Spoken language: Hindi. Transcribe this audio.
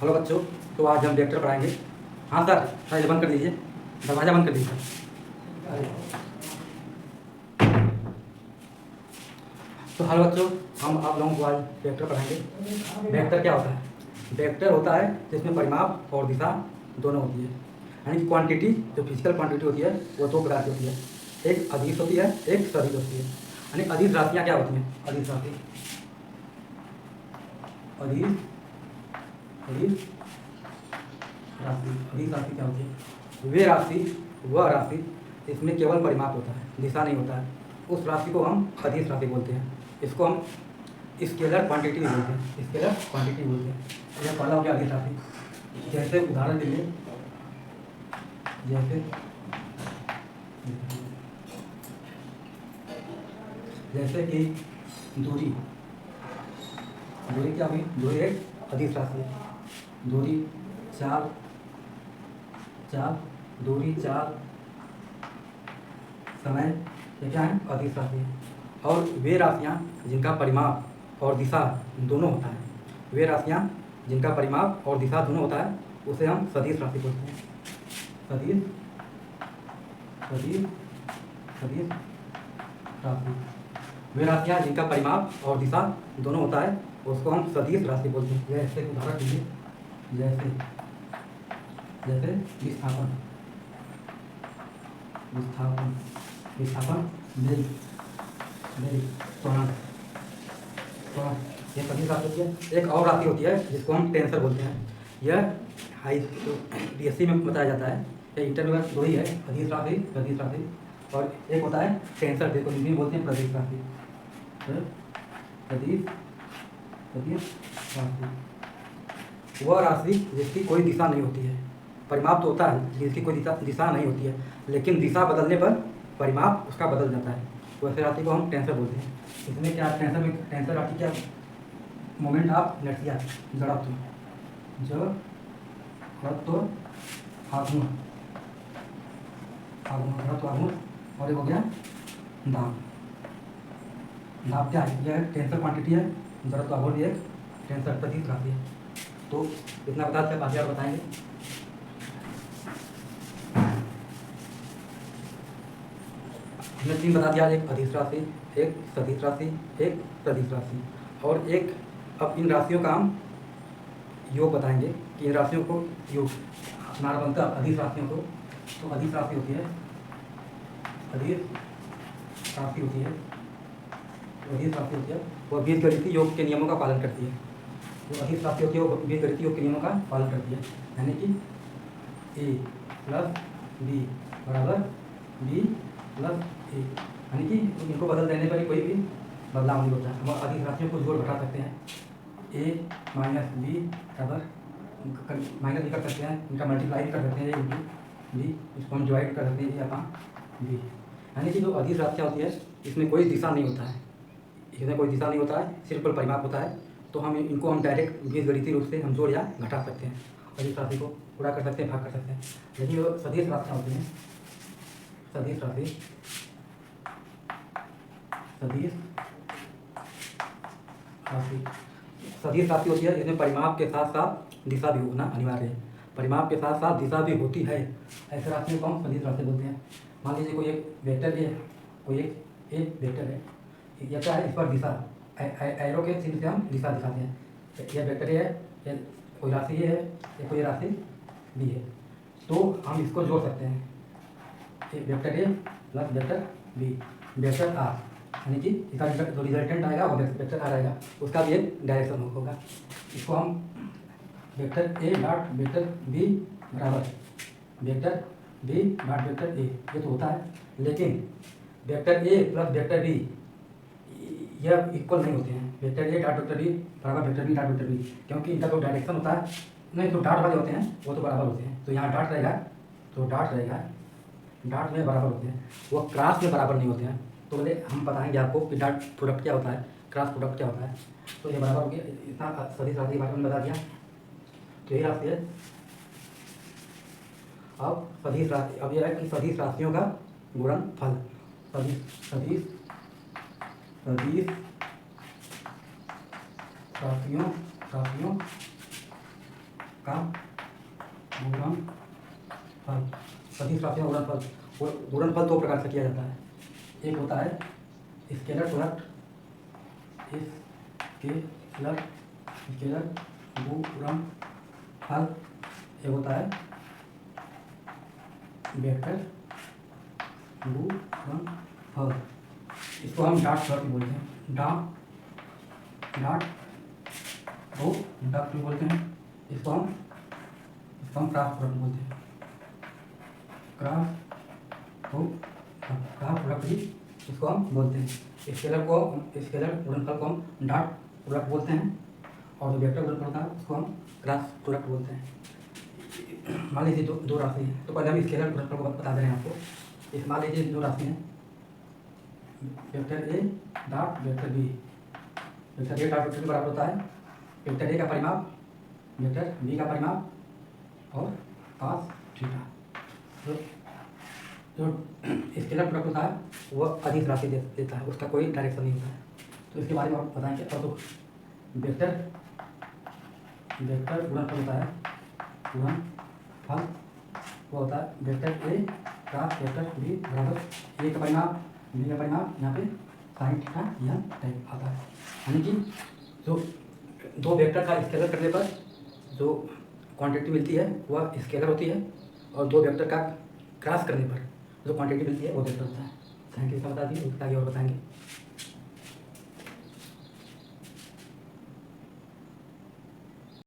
हेलो बच्चों, तो आज हम वेक्टर पढ़ाएंगे। हाँ सर, पहले बंद कर दीजिए, दरवाज़ा बंद कर दीजिए। अरे तो हेलो बच्चों, हम आप लोगों को आज वेक्टर पढ़ाएंगे। वेक्टर क्या होता है? वेक्टर होता है जिसमें परिमाप और दिशा दोनों होती है। यानी कि क्वांटिटी, जो फिजिकल क्वांटिटी होती है वो दो प्रकार की होती है। एक अदिश होती है, एक सदिश होती है। यानी अदिश राशियाँ क्या होती हैं? अदिश राशि, अदिश अदिश राशि, अदिश राशि क्या होती है? वे राशि, वह राशि इसमें केवल परिमाप होता है, दिशा नहीं होता है। उस राशि को हम अदिश राशि बोलते हैं। इसको हम स्केलर क्वांटिटी बोलते हैं, स्केलर क्वांटिटी बोलते हैं। यह पहला हो गया अदिश राशि। जैसे उदाहरण के लिए, जैसे जैसे कि दूरी, दूरी क्या हुई? दूरी एक अदिश राशि है। दूरी, चाल, चाल, दूरी, चाल, समय, ये क्या है? अदिश राशि है। और वे राशियाँ जिनका परिमाप और दिशा दोनों होता है, वे राशियाँ जिनका परिमाप और दिशा दोनों होता है, उसे हम सदिश राशि बोलते हैं। सदिश, सदिश, सदिश राशि। वे राशियाँ जिनका परिमाप और दिशा दोनों होता है, उसको हम सदिश राशि बोलते हैं। जैसे उदाहरण दीजिए, जैसे जैसे विस्थापन, विस्थापन, विस्थापन, मेल, मेल, त्वरण, त्वरण, ये सदिश राशि होती है। एक और राशि होती है जिसको हम टेंसर बोलते हैं। यह हाई बीएससी में बताया जाता है। ये इंटरव्यू दो ही है, अदिश राशि, सदिश राशि, और एक होता है टेंसर, देखो हिंदी में बोलते हैं प्रदिश राशि। सदिश, सदिश राशि वह राशि जिसकी कोई दिशा नहीं होती है। परिमाप तो होता है जिसकी कोई दिशा नहीं होती है, लेकिन दिशा बदलने पर परिमाप उसका बदल जाता है, तो ऐसे राशि को हम टेंसर बोलते हैं। इसमें क्या टेंसर में, टेंसर राशि क्या? मोमेंट ऑफ इनर्शिया, जड़त्व, जड़त्व आघूर्ण, आघूर्ण, जड़त्व आघूर्ण, और एक हो गया दाब। दाब क्या है? यह टेंसर क्वांटिटी है। जड़त्व आघूर्ण भी एक टेंसर सदिश राशि है। तो इतना बता दें, बाकी और बताएंगे। हमने तीन बता दिया, एक अदिश राशि, एक सदिश राशि, एक सदिश राशि, और एक। अब इन राशियों का हम योग बताएंगे कि इन राशियों को योग हमारा बनता है अदिश राशियों को। तो अदिश राशि होती है, अदिश राशि होती है, अदिश राशि होती है वह बीजगणितीय योग के नियमों का पालन करती है। जो अदिश राशि होती है वो बीजगणितीय योग के नियमों का पालन करती है। यानी कि ए प्लस बी बराबर बी प्लस ए, यानी कि इनको बदल देने पर ही कोई भी बदलाव नहीं होता है। हम अदिश राशियों को जोड़ घटा सकते हैं। ए माइनस बी बराबर, माइनस भी कर सकते हैं, इनका मल्टीप्लाई भी कर सकते हैं, ए इंटू बी, इसको हम डिवाइड कर सकते हैं, ये अपना बी। यानी कि जो अदिश राशियाँ होती है इसमें कोई दिशा नहीं होता है, इसमें कोई दिशा नहीं होता है, सिर्फ कोई परिमाप होता है। तो हम इनको हम डायरेक्ट बीजगणितीय रूप से हम जोड़ या घटा सकते हैं, अदिश राशि को पूरा कर सकते हैं, भाग कर सकते हैं। लेकिन जो सदिश राशियाँ होती हैं, सदिश राशि, सदिश राशि, सदिश राशि होती है इसमें परिमाप के साथ साथ दिशा भी होना अनिवार्य है। परिमाप के साथ साथ दिशा भी होती है, ऐसे राशियों को हम सदिश राशि बोलते हैं। मान लीजिए कोई एक वेक्टर है, कोई एक वेक्टर है, यह क्या है? इस पर दिशा, एरो के चिन्ह से हम दिशा दिखाते हैं। यह वेक्टर है, यह कोई राशि है, या कोई राशि बी है, तो हम इसको जोड़ सकते हैं। Vector A plus vector B, vector R, यानी कि इसका जो रिजल्टेंट आएगा वो वेक्टर आर आएगा, उसका भी एक डायरेक्शन होगा। इसको हम vector A dot vector B बराबर vector B dot vector A, ये तो होता है। लेकिन vector A plus vector B यह इक्वल नहीं होते हैं। Vector A dot vector B बराबर vector B dot vector B, क्योंकि इनका जो डायरेक्शन होता है, नहीं जो डॉट वाले होते हैं वो तो बराबर होते हैं। तो यहाँ डॉट रहेगा, तो डॉट रहेगा, डॉट में बराबर होते हैं, वो क्रॉस में बराबर नहीं होते हैं। तो बोले हम बताएंगे आपको कि डॉट प्रोडक्ट क्या होता है, क्रॉस प्रोडक्ट क्या होता है। तो ये बराबर हो गया, इतना सदिश राशि के बारे में बता दिया। तो यही राशि है। अब सदिश राशि, अब यह है कि सदिश राशियों का गुणनफल, सदिश सदिश सदिश राशियों राशियों का गुणनफल। सदिश राशियों का गुणनफल। गुणनफल दो प्रकार से किया जाता है। एक होता है स्केलर प्रोडक्ट, स्केलर स्केलर गुणनफल। एक होता है वेक्टर गुणनफल। इसको हम डॉट प्रोडक्ट बोलते हैं। डॉट प्रोडक्ट बोलते हैं। इसको हम क्रॉस प्रोडक्ट बोलते हैं। क्रॉस प्रोडक्ट भी इसको हम बोलते हैं। स्केलर गुणनफल को हम डॉट प्रोडक्ट बोलते हैं और जो वेक्टर गुणनफल होता है उसको हम क्रॉस प्रोडक्ट बोलते हैं। मान लीजिए दो राशि है, तो पहले हम स्केलर गुणनफल को बता दे रहे हैं आपको। मान लीजिए दो राशि हैं, vector A dot vector B. Vector A dot vector B बराबर होता है वेक्टर ए का परिमाप वेक्टर बी का परिमाप और cos थीटा। जो स्केलर प्रोडक्ट होता है वह अधिक राशि देता है, उसका कोई डायरेक्शन नहीं होता है। तो इसके बारे में आप बताएंगे। और तो वेक्टर गुणनफल होता है, गुणनफल वो होता है वेक्टर ए का वेक्टर बी बराबर ए का परिमाप बी का परिमाप यहाँ पे साइन थीटा यह टाइप आता है। यानी कि जो दो वेक्टर का स्केलर करने पर जो क्वांटिटी मिलती है वह स्केलर होती है और दो वेक्टर का क्रॉस करने पर जो क्वांटिटी मिलती है वो वेक्टर होता है। थैंक यू, बता दिए, आगे और बताएंगे।